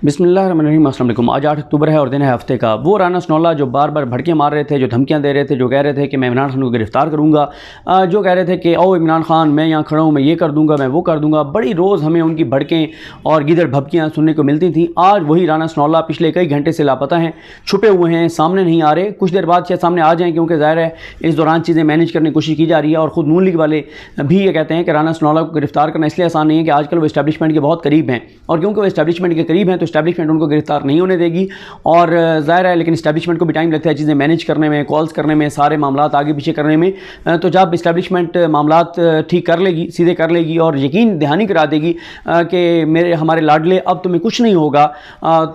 बिस्मिल्लाहिर्रहमानिर्रहीम। अस्सलाम वालेकुम। आज 8 अक्टूबर है और दिन है हफ्ते का। वो राना सनौल्लाह जो बार बार भड़के मार रहे थे, जो धमकियां दे रहे थे, जो कह रहे थे कि मैं इमरान खान को गिरफ्तार करूंगा, जो कह रहे थे कि ओ इमरान खान मैं यहाँ खड़ा हूँ, मैं ये कर दूंगा, मैं वो कर दूंगा, बड़ी रोज़ हमें उनकी भड़कें और गिदड़ भभकियाँ सुनने को मिलती थी। आज वही राना सनौल्लाह पिछले कई घंटे से लापता हैं, छुपे हुए हैं, सामने नहीं आ रहे। कुछ देर बाद शायद सामने आ जाएँ, क्योंकि ज़ाहिर है इस दौरान चीज़ें मैनेज करने की कोशिश की जा रही है। और ख़ुद नून लीग वाले भी ये कहते हैं कि राना सनौल्लाह को गिरफ्तार करना इसलिए आसान नहीं है कि आजकल वो इस्टेब्लिशमेंट के बहुत करीब हैं, और क्योंकि वो इस्टेब्लिशमेंट के करीब हैं तो इस्टेब्लिशमेंट उनको गिरफ्तार नहीं होने देगी। और ज़ाहिर है लेकिन इस्टेब्लिशमेंट को भी टाइम लगता है चीज़ें मैनेज करने में, कॉल्स करने में, सारे मामलात आगे पीछे करने में। तो जब इस्टेब्लिशमेंट मामलात ठीक कर लेगी, सीधे कर लेगी और यकीन दहानी करा देगी कि हमारे लाडले अब तुम्हें कुछ नहीं होगा,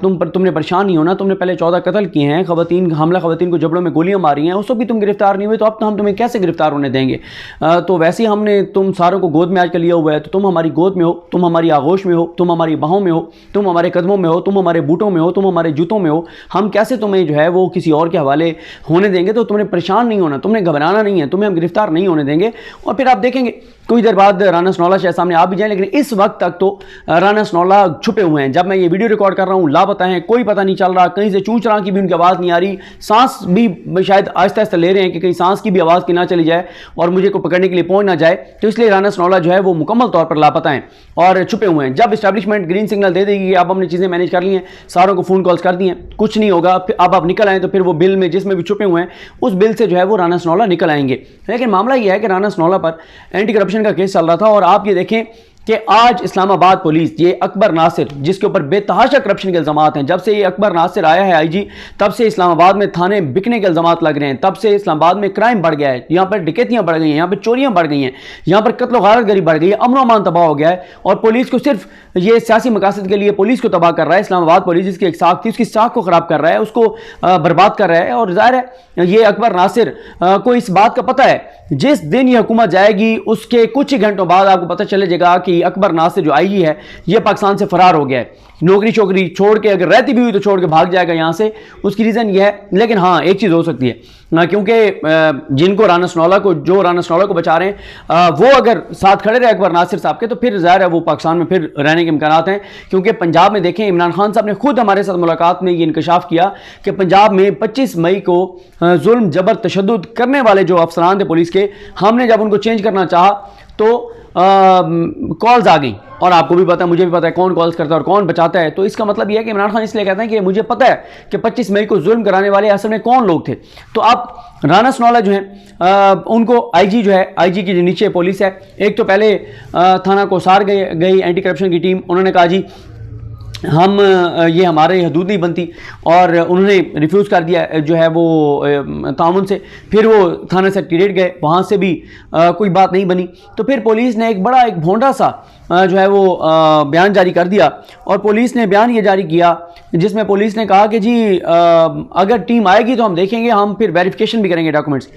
तुमने परेशान नहीं होना, तुमने पहले 14 कत्ल किए हैं, खवातीन को जबड़ों में गोलियां मारी हैं, उस वक्त भी तुम गिरफ्तार नहीं हुए, तो अब तो हम तुम्हें कैसे गिरफ्तार होने देंगे। तो वैसे ही हमने तुम सारों को गोद में आजकल लिया हुआ है, तो तुम हमारी गोद में हो, तुम हमारी आगोश में हो, तुम हमारी बाहों में हो, तुम हमारे कदमों में हो, तुम हमारे बूटों में हो, तुम हमारे जूतों में हो। हम कैसे तुम्हें जो है वो किसी और के हवाले होने देंगे। तो तुमने परेशान नहीं होना, तुमने घबराना नहीं है, तुम्हें हम गिरफ्तार नहीं होने देंगे। और फिर आप देखेंगे कुछ देर बाद राना सनौल्लाह शायद सामने आ भी जाए, लेकिन इस वक्त तक तो राना सनौल्लाह छुपे हुए हैं। जब मैं ये वीडियो रिकॉर्ड कर रहा हूँ लापता हैं, कोई पता नहीं चल रहा, कहीं से चूंच रहा की भी उनकी आवाज़ नहीं आ रही, सांस भी शायद आहिस्ता आहिस्ता ले रहे हैं कि कहीं सांस की भी आवाज़ की ना चली जाए और मुझे को पकड़ने के लिए पहुंच ना जाए। तो इसलिए राना सनौल्लाह जो है वो मुकम्मल तौर पर लापता हैं और छुपे हुए हैं। जब इस्टेब्लिशमेंट ग्रीन सिग्नल दे देगी, अब हमने चीज़ें मैनेज कर ली हैं, सारों को फ़ोन कॉल्स कर दी हैं, कुछ नहीं होगा, अब आप निकल आए, तो फिर वो बिल में जिसमें भी छुपे हुए हैं उस बिल से जो है वो राना सनौल्लाह निकल आएंगे। लेकिन मामला ये है कि राना सनौल्लाह पर एंटी करप्शन का केस चल रहा था, और आप ये देखें कि आज इस्लामाबाद पुलिस, ये अकबर नासिर जिसके ऊपर बेतहाशा करप्शन के इल्ज़ामात हैं, जब से ये अकबर नासिर आया है आईजी, तब से इस्लामाबाद में थाने बिकने के इल्ज़ामात लग रहे हैं, तब से इस्लामाबाद में क्राइम बढ़ गया है, यहाँ पर डकैतियाँ बढ़ गई हैं, यहाँ पर चोरियाँ बढ़ गई हैं, यहाँ पर कत्ल गारतगरी बढ़ गई है, अमन अमान तबाह हो गया है। और पुलिस को सिर्फ ये सियासी मकासद के लिए पुलिस को तबाह कर रहा है। इस्लामाबाद पुलिस जिसकी एक साख थी, उसकी साख को ख़राब कर रहा है, उसको बर्बाद कर रहा है। और ज़ाहिर है ये अकबर नासिर को इस बात का पता है, जिस दिन ये हुकूमत जाएगी उसके कुछ ही घंटों बाद आपको पता चले जाएगा कि अकबर नासिर जो आईजी है ये पाकिस्तान से फरार हो गया है, नौकरी छोकरी छोड़ के, अगर रहती भी हुई तो छोड़ के भाग जाएगा यहाँ से। उसकी रीज़न ये है। लेकिन हाँ, एक चीज़ हो सकती है, क्योंकि जिनको राना सनौल्लाह को बचा रहे हैं वो अगर साथ खड़े रहे अकबर नासिर साहब के, तो फिर ज़ाहिर है वो पाकिस्तान में फिर रहने के इम्कानात हैं। क्योंकि पंजाब में देखें, इमरान खान साहब ने खुद हमारे साथ मुलाकात में ये इंकशाफ किया कि पंजाब में 25 मई को जुल्म जबर तशद्दुद करने वाले जो अफसरान थे पुलिस के, हमने जब उनको चेंज करना चाहा तो कॉल्स आ गई। और आपको भी पता है, मुझे भी पता है कौन कॉल्स करता है और कौन बचाता है। तो इसका मतलब यह है कि इमरान खान इसलिए कहते हैं कि मुझे पता है कि 25 मई को जुल्म कराने वाले असल में कौन लोग थे। तो अब राना सनौल्लाह जो है उनको आईजी जो है, आईजी की जो नीचे पुलिस है, एक तो पहले थाना कोसार गई एंटी करप्शन की टीम, उन्होंने कहा जी हम ये हमारे हदूद नहीं बनती, और उन्होंने रिफ्यूज़ कर दिया जो है वो ताउन से। फिर वो थाना सेक्रेटेरिएट गए, वहाँ से भी कोई बात नहीं बनी। तो फिर पुलिस ने एक भोंडा सा जो है वो बयान जारी कर दिया, और पुलिस ने बयान ये जारी किया जिसमें पुलिस ने कहा कि जी अगर टीम आएगी तो हम देखेंगे, हम फिर वेरिफिकेशन भी करेंगे डॉक्यूमेंट्स।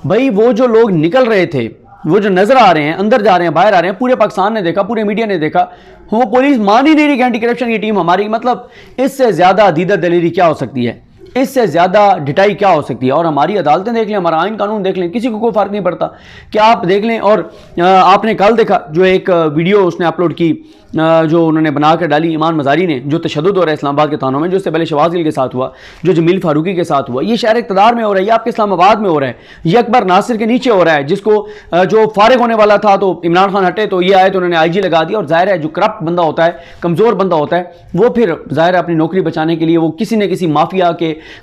भाई वो जो लोग निकल रहे थे, वो जो नजर आ रहे हैं, अंदर जा रहे हैं, बाहर आ रहे हैं, पूरे पाकिस्तान ने देखा, पूरे मीडिया ने देखा, वो पुलिस मान ही नहीं रही कि एंटी करप्शन की टीम हमारी। मतलब इससे ज़्यादा दीदा दलेरी क्या हो सकती है, इससे ज़्यादा डिटाई क्या हो सकती है। और हमारी अदालतें देख लें, हमारा आइन कानून देख लें, किसी को कोई फ़र्क नहीं पड़ता। क्या आप देख लें। और आपने कल देखा जो एक वीडियो उसने अपलोड की, जो उन्होंने बना कर डाली ईमान मज़ारी ने, जो तशद्दुद हो रहा है इस्लामाबाद के थानों में, जो इससे पहले शहबाज गिल के साथ हुआ, जो जमील फारूकी के साथ हुआ, ये शहर इक़्तिदार में हो रहा है, ये आपके इस्लामाबाद में हो रहा है, ये अकबर नासिर के नीचे हो रहा है, जिसको जो फारिग होने वाला था तो इमरान खान हटे तो ये आए तो उन्होंने आईजी लगा दिया। और जाहिर है जो करप्ट बंदा होता है, कमज़ोर बंदा होता है, वो फिर जाहिर है अपनी नौकरी बचाने के लिए वो किसी न किसी माफिया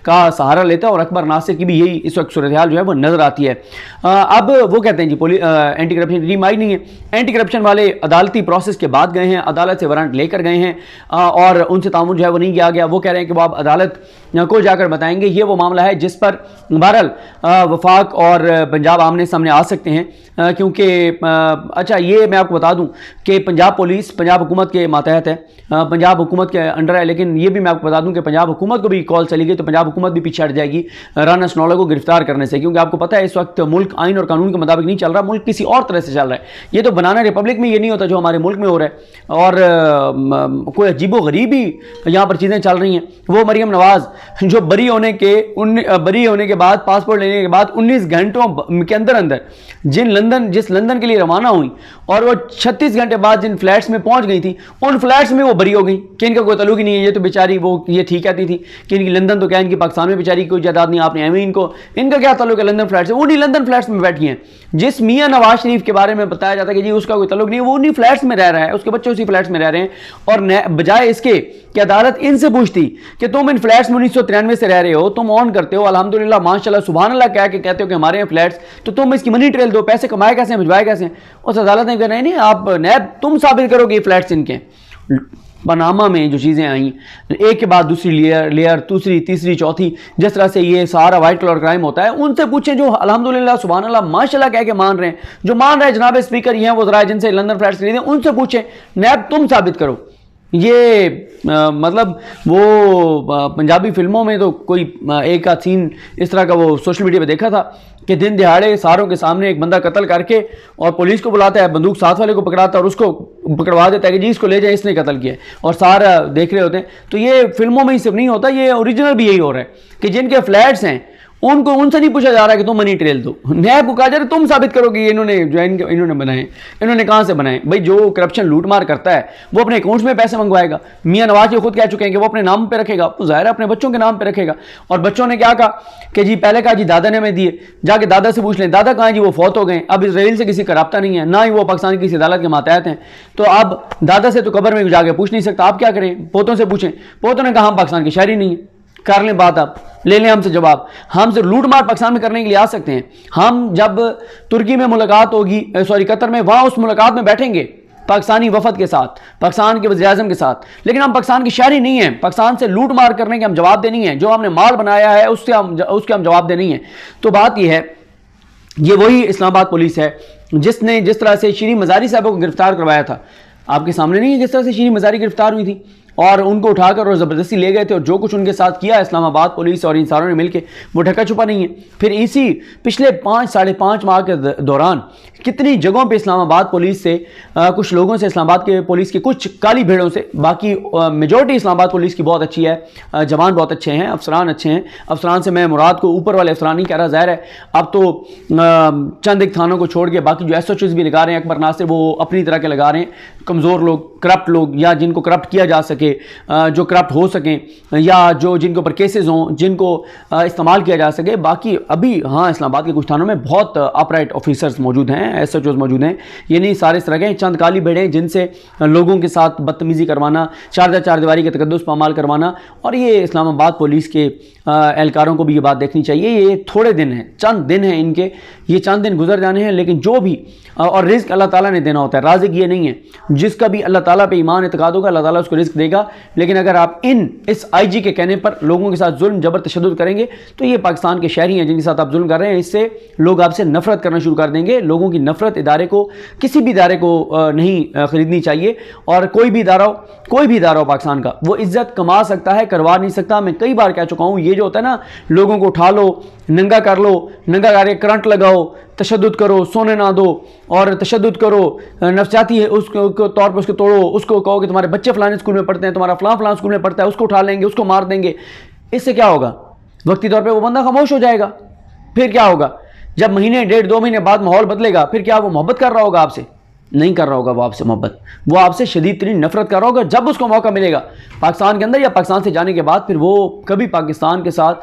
का सहारा लेता है। और अकबर नासिर की भी यही इस वक्त सूरत हाल जो है वो नज़र आती है। अब वो कहते हैं जी एंटी करप्शन टीम आई नहीं है, एंटी करप्शन वाले अदालती प्रोसेस के बाद गए हैं, अदालत से वारंट लेकर गए हैं, और उनसे तामुन जो है वो नहीं किया गया। वो कह रहे हैं कि वो आप अदालत को जाकर बताएंगे। ये वो मामला है जिस पर बहरहाल वफाक और पंजाब आमने सामने आ सकते हैं, क्योंकि अच्छा ये मैं आपको बता दूं कि पंजाब पुलिस पंजाब हुकूमत के मातहत है, पंजाब हुकूमत के अंडर है। लेकिन ये भी मैं आपको बता दूं कि पंजाब हुकूमत को भी कॉल चली गई तो पंजाब हुकूमत भी पीछे हट जाएगी राना सनौल्लाह को गिरफ्तार करने से, क्योंकि आपको पता है इस वक्त मुल्क आइन और कानून के मुताबिक नहीं चल रहा, मुल्क किसी और तरह से चल रहा है। ये तो बनाना रिपब्लिक में ये नहीं होता जो हमारे मुल्क में हो रहा और कोई अजीबोगरीब ही यहाँ पर चीज़ें चल रही हैं। वो मरियम नवाज़ जो बरी होने के बाद, पासपोर्ट लेने के बाद 19 घंटों के अंदर अंदर जिस लंदन के लिए रवाना हुई और वो 36 घंटे बाद जिन फ्लैट्स में पहुँच गई थी, उन फ्लैट्स में वो बरी हो गई कि इनका कोई तल्लुक ही नहीं है। ये तो बेचारी ये ठीक कहती थी कि इनकी लंदन तो क्या, इनकी पाकिस्तान में बेचारी कोई जायदाद नहीं, आपने एवं इनका क्या तल्लुक है लंदन फ्लैट से। वो नहीं लंदन फ्लैट्स में बैठी हैं। जिस मियाँ नवाज शरीफ के बारे में बताया जाता है कि जी उसका कोई तल्लुक नहीं, वो उन्हीं फ्लैट्स में रह रहा है, उसके बच्चे उसी फ्लैट्स में रह रहे हैं। और बजाय इसके कि अदालत इनसे पूछती कि तुम इन फ्लैट्स में 1993 से रह रहे हो, तुम ऑन करते हो अल्हम्दुलिल्लाह माशाल्लाह सुभान अल्लाह कह के कहते हो कि हमारे यहाँ फ्लैट्स, तो तुम इसकी मनी ट्रेल दो, पैसे कमाए कैसे, भिजवाए कैसे। उस अदालत ने कहा नहीं, आप नैब तुम साबित करो कि ये फ्लैट्स इनके। पनामा में जो चीज़ें आई, एक के बाद दूसरी लेयर दूसरी तीसरी चौथी, जिस तरह से ये सारा वाइट कलर क्राइम होता है, उनसे पूछें जो अल्हम्दुलिल्लाह सुभान अल्लाह माशाल्लाह कह के मान रहे हैं, जो मान रहे हैं जनाब स्पीकर ये हैं वो ज़रा जिनसे लंदन फ्लैट्स खरीदे, उनसे पूछें नैब तुम साबित करो। ये मतलब वो पंजाबी फिल्मों में तो कोई एक आध सीन इस तरह का वो सोशल मीडिया पे देखा था कि दिन दिहाड़े सारों के सामने एक बंदा कत्ल करके और पुलिस को बुलाता है, बंदूक साथ वाले को पकड़ाता है और उसको पकड़वा देता है कि जी इसको ले जाए, इसने कत्ल किया, और सारा देख रहे होते हैं। तो ये फिल्मों में ही सिर्फ नहीं होता, ये ओरिजिनल भी यही हो रहा है कि जिनके फ्लैट्स हैं उनसे नहीं पूछा जा रहा है कि तुम मनी ट्रेल दो, नैब को कहा जा रहा है तुम साबित करो कि इन्होंने बनाए, इन्होंने कहाँ से बनाए। भाई जो करप्शन लूटमार करता है वो अपने अकाउंट्स में पैसे मंगवाएगा। मियाँ नवाज जी खुद कह चुके हैं कि वो अपने नाम पे रखेगा, तो जाहिर है अपने बच्चों के नाम पे रखेगा। और बच्चों ने क्या कहा कि जी पहले कहा जी दादा ने हमें दिए, जाके दादा से पूछ लें, दादा कहाँ जी वो फौत हो गए, अब इसराइल से किसी का रब्ता नहीं है, ना ही वो पाकिस्तान की किसी अदालत के मातहत हैं, तो अब दादा से तो कब्र में जाके पूछ नहीं सकता, आप क्या करें, पोतों से पूछें। पोतों ने कहा हम पाकिस्तान के शहरी नहीं है, कर लें बात, आप ले लें हमसे जवाब। हम सिर्फ लूट मार पाकिस्तान में करने के लिए आ सकते हैं। हम जब तुर्की में मुलाकात होगी, सॉरी कतर में, वहाँ उस मुलाकात में बैठेंगे पाकिस्तानी वफद के साथ, पाकिस्तान के वज़ीर-ए-आज़म के साथ, लेकिन हम पाकिस्तान के शहरी नहीं हैं। पाकिस्तान से लूट मार करने के हम जवाब देनी है, जो हमने माल बनाया है उसके हम जवाब दे नहीं है। तो बात यह है, ये वही इस्लामाबाद पुलिस है जिसने जिस तरह से शीरीन मज़ारी साहब को गिरफ्तार करवाया था, आपके सामने नहीं है जिस तरह से शीरीन मज़ारी गिरफ्तार हुई थी और उनको उठाकर और ज़बरदस्ती ले गए थे, और जो कुछ उनके साथ किया इस्लामाबाद पुलिस और इन सारों ने मिलकर, वो ढका छुपा नहीं है। फिर इसी पिछले 5-5.5 माह के दौरान कितनी जगहों पे इस्लामाबाद पुलिस से कुछ लोगों से, इस्लामाबाद के पुलिस की कुछ काली भेड़ों से, बाकी मेजॉरिटी इस्लामाबाद पुलिस की बहुत अच्छी है, जवान बहुत अच्छे हैं, अफसरान अच्छे हैं। अफसरान से मैं मुराद को ऊपर वाले अफसरान नहीं कह रहा, ज़ाहिर है अब तो चंद एक थानों को छोड़ के बाकी जो SHOs भी लगा रहे हैं अकबर नासिर, वो अपनी तरह के लगा रहे हैं, कमज़ोर लोग, करप्ट लोग, या जिनको करप्ट किया जा सके, जो करप्ट हो सकें, या जो जिनके ऊपर केसेस हों, जिनको इस्तेमाल किया जा सके। बाकी अभी हाँ इस्लामाबाद के कुछ थानों में बहुत अपराइट ऑफिसर्स मौजूद हैं, SHOs मौजूद हैं। ये नहीं सारे इस तरह के चंद काली भेड़ें जिनसे लोगों के साथ बदतमीज़ी करवाना, चार दीवारी के तकद्दुस पामाल करवाना। और ये इस्लामाबाद पुलिस के एहलकारों को भी ये बात देखनी चाहिए, ये थोड़े दिन हैं, चंद दिन हैं इनके, ये चंद दिन गुजर जाने हैं, लेकिन जो भी और रिस्क अल्लाह ताला ने देना होता है, राज़िक ये नहीं है। जिसका भी अल्लाह ताला पे ईमान एतकाद होगा अल्लाह ताला उसको रिस्क देगा। लेकिन अगर आप इस IG के कहने पर लोगों के साथ जुल्म जबर तशद्दुद करेंगे तो ये पाकिस्तान के शहरी हैं जिनके साथ आप जुल्म कर रहे हैं, इससे लोग आपसे नफरत करना शुरू कर देंगे। लोगों की नफरत इदारे को, किसी भी इदारे को नहीं खरीदनी चाहिए। और कोई भी इदारा हो पाकिस्तान का, वो इज्जत कमा सकता है, करवा नहीं सकता। मैं कई बार कह चुका हूँ, ये जो होता है ना, लोगों को उठा लो, नंगा कर लो, नंगा करके करंट लगाओ, तशद्दुद करो, सोने ना दो और तशद्दुद करो, नफसियाती है उसको तौर पर उसको तोड़ो, उसको कहो कि तुम्हारे बच्चे फलाने स्कूल में पढ़ते हैं, तुम्हारा फलां स्कूल में पढ़ता है, उसको उठा लेंगे, उसको मार देंगे। इससे क्या होगा? वक्ती तौर पे वो बंदा खामोश हो जाएगा। फिर क्या होगा? जब महीने 1.5-2 महीने बाद माहौल बदलेगा, फिर क्या वो मोहब्बत कर रहा होगा आपसे? नहीं कर रहा होगा वो आपसे मोहब्बत, वो आपसे शदीद तरीन नफरत कर रहा होगा। जब उसको मौका मिलेगा पाकिस्तान के अंदर या पाकिस्तान से जाने के बाद, फिर वो कभी पाकिस्तान के साथ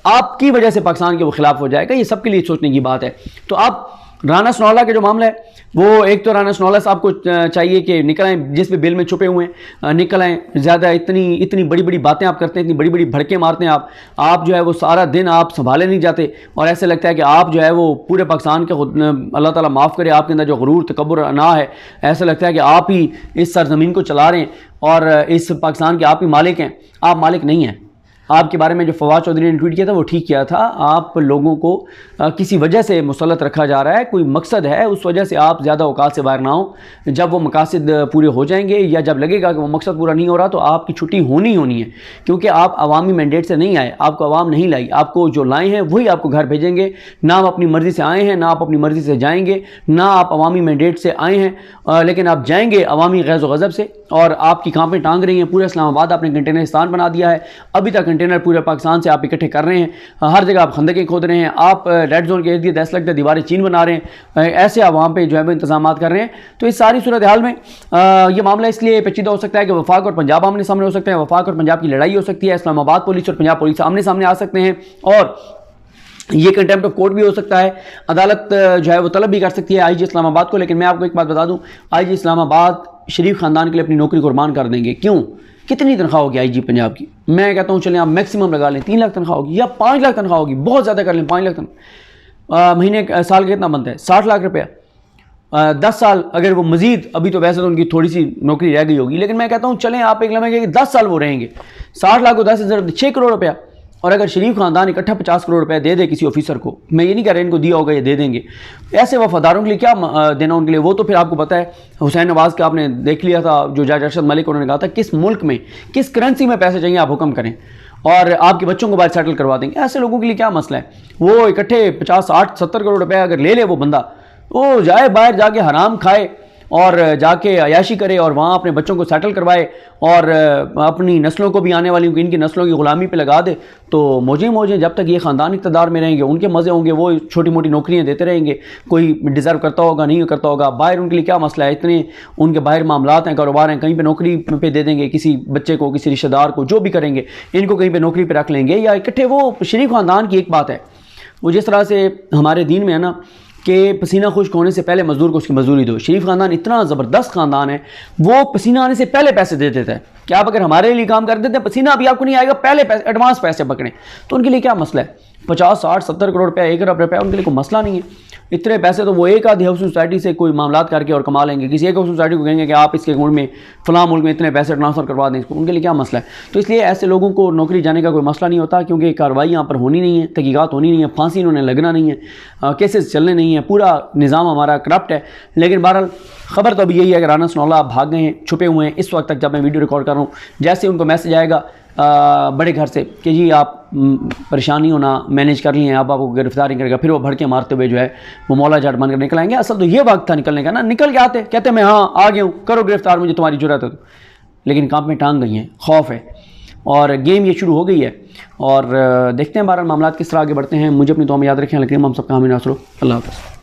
आपकी वजह से पाकिस्तान के वो खिलाफ हो जाएगा। ये सबके लिए सोचने की बात है। तो आप राना सनौला का जो मामला है, वो एक तो राना सनौला साहब को चाहिए कि निकल आएँ, जिस भी बिल में छुपे हुए हैं निकल आएँ। ज़्यादा इतनी बड़ी बड़ी बातें आप करते हैं, इतनी बड़ी बड़ी भड़के मारते हैं आप जो है वो सारा दिन आप संभाले नहीं जाते, और ऐसे लगता है कि आप जो है वो पूरे पाकिस्तान के खुद, अल्लाह ताला माफ़ करे, आपके अंदर जो गुरूर तकब्बुर अना है, ऐसा लगता है कि आप ही इस सरजमीन को चला रहे हैं और इस पाकिस्तान के आप ही मालिक हैं। आप मालिक नहीं हैं। आपके बारे में जो फवाद चौधरी ने ट्वीट किया था वो ठीक किया था। आप लोगों को किसी वजह से मुसल्लत रखा जा रहा है, कोई मकसद है, उस वजह से आप ज़्यादा औकात से बाहर ना हो। जब वो मकासद पूरे हो जाएंगे या जब लगेगा कि वो मकसद पूरा नहीं हो रहा तो आपकी छुट्टी होनी है, क्योंकि आप अवामी मैंडेट से नहीं आए, आपको अवाम नहीं लाई, आपको जो लाए हैं वही आपको घर भेजेंगे। ना आप अपनी मर्ज़ी से आए हैं, ना आप अपनी मर्ज़ी से जाएंगे, ना आप अवामी मैंडेट से आए हैं, लेकिन आप जाएंगे अवामी गैज़ व गज़ब से। और आपकी कांपें टांग रही हैं, पूरे इस्लामाबाद आपने कंटेनरिस्तान बना दिया है। अभी तक कंटेनर पूरे पाकिस्तान से आप इकट्ठे कर रहे हैं, हर जगह आप खंदकें खोद रहे हैं, आप रेड जोन के इर्द गिर्द ऐसा लगता है दीवारें चीन बना रहे हैं, ऐसे अवाम पे जो है वो इंतजाम कर रहे हैं। तो इस सारी सूरत हाल में ये मामला इसलिए पेचीदा हो सकता है कि वफाक और पंजाब आमने सामने हो सकते हैं, वफाक और पंजाब की लड़ाई हो सकती है, इस्लामाबाद पुलिस और पंजाब पुलिस आमने सामने आ सकते हैं, और ये कंटेम्प्ट ऑफ कोर्ट भी हो सकता है। अदालत जो है वो तलब भी कर सकती है आईजी इस्लामाबाद को। लेकिन मैं आपको एक बात बता दूं, आईजी इस्लामाबाद शरीफ खानदान के लिए अपनी नौकरी कुर्बान कर देंगे। क्यों? कितनी तनख्वाह होगी आईजी पंजाब की? मैं कहता हूँ चलें आप मैक्सिमम लगा लें 3 लाख तनख्वाह होगी या 5 लाख तनख्वाह होगी, बहुत ज़्यादा कर लें 5 लाख तनख्वाह। महीने साल का कितना बनता है? 60 लाख रुपया। 10 साल अगर वो मजीद, अभी तो वैसे तो उनकी थोड़ी सी नौकरी रह गई होगी, लेकिन मैं कहता हूँ चलें आप एक लम्हे कि 10 साल वो रहेंगे, 60 लाख को 10 से 6 करोड़ रुपया। और अगर शरीफ खानदान इकट्ठा 50 करोड़ रुपया दे दे किसी ऑफिसर को, मैं ये नहीं कह रहा इनको दिया होगा ये दे देंगे, ऐसे वफादारों के लिए क्या देना उनके लिए? वो तो फिर आपको पता है हुसैन नवाज का आपने देख लिया था, जो जज अरशद मलिक उन्होंने कहा था किस मुल्क में किस करेंसी में पैसे चाहिए आप हुक्म करें और आपके बच्चों को बाहर सेटल करवा देंगे। ऐसे लोगों के लिए क्या मसला है? वो इकट्ठे 50, 60, 70 करोड़ रुपया अगर ले ले वो बंदा, वो जाए बाहर जाके हराम खाए और जाके अयाशी करे और वहाँ अपने बच्चों को सेटल करवाए और अपनी नस्लों को भी, आने वाली इनकी नस्लों की ग़ुलामी पे लगा दे, तो मौजें जब तक ये ख़ानदान इक़्तिदार में रहेंगे उनके मज़े होंगे, वो छोटी मोटी नौकरियाँ देते रहेंगे, कोई डिज़र्व करता होगा नहीं करता होगा। बाहर उनके लिए क्या मसला है? इतने उनके बाहर मामलात हैं, कारोबार हैं, कहीं पर नौकरी पे दे देंगे किसी बच्चे को, किसी रिश्तेदार को, जो भी करेंगे, इनको कहीं पर नौकरी पर रख लेंगे या इकट्ठे। वो शरीफ ख़ानदान की एक बात है, वो जिस तरह से हमारे दीन में है ना कि पसीना खुश्क होने से पहले मजदूर को उसकी मजदूरी दो। शरीफ खानदान इतना ज़बरदस्त खानदान है, वो पसीना आने से पहले पैसे दे देता है कि आप अगर हमारे लिए काम कर देते हैं, पसीना अभी आपको नहीं आएगा, पहले पैसे एडवांस पैसे पकड़ें। तो उनके लिए क्या मसला है? 50, 60, 70 करोड़ रुपया, 1 अरब रुपया उनके लिए कोई मसला नहीं है। इतने पैसे तो वो एक आधी हाउसिंग सोसाइटी से कोई मामलात करके और कमा लेंगे। किसी एक हाउसिंग सोसाइटी को कहेंगे कि आप इसके मुल्क में फ़लाँ मुल्क में इतने पैसे ट्रांसफ़र करवा दें इसको, उनके लिए क्या मसला है? तो इसलिए ऐसे लोगों को नौकरी जाने का कोई मसला नहीं होता, क्योंकि कार्रवाई यहाँ पर होनी नहीं है, तहकीकात होनी नहीं है, फांसी इन्होंने लगना नहीं है, केसेस चलने नहीं है, पूरा निज़ाम हमारा करप्ट है। लेकिन बहरहाल खबर तो अभी यही है कि राना सनाउल्लाह भाग गए हैं, छुपे हुए हैं इस वक्त तक जब मैं वीडियो रिकॉर्ड कर रहा हूँ। जैसे उनको मैसेज आएगा बड़े घर से कि जी आप परेशानी होना मैनेज कर लिए हैं, अब आपको गिरफ्तारी करेगा, फिर वो भड़के मारते हुए जो है वो मौला जाट बनकर निकल आएंगे। असल तो ये वक्त था निकलने का ना, निकल के आते कहते मैं हाँ आ गया हूँ, करो गिरफ्तार, मुझे तुम्हारी जरूरत है। तो लेकिन काम में टांग गई हैं, खौफ है और गेम ये शुरू हो गई है। और देखते हैं बहरहाल मामला किस तरह आगे बढ़ते हैं। मुझे अपनी दुआ में याद रखें। लेकिन हम सबका हामी नासरो। अल्लाह हाफ़िज़।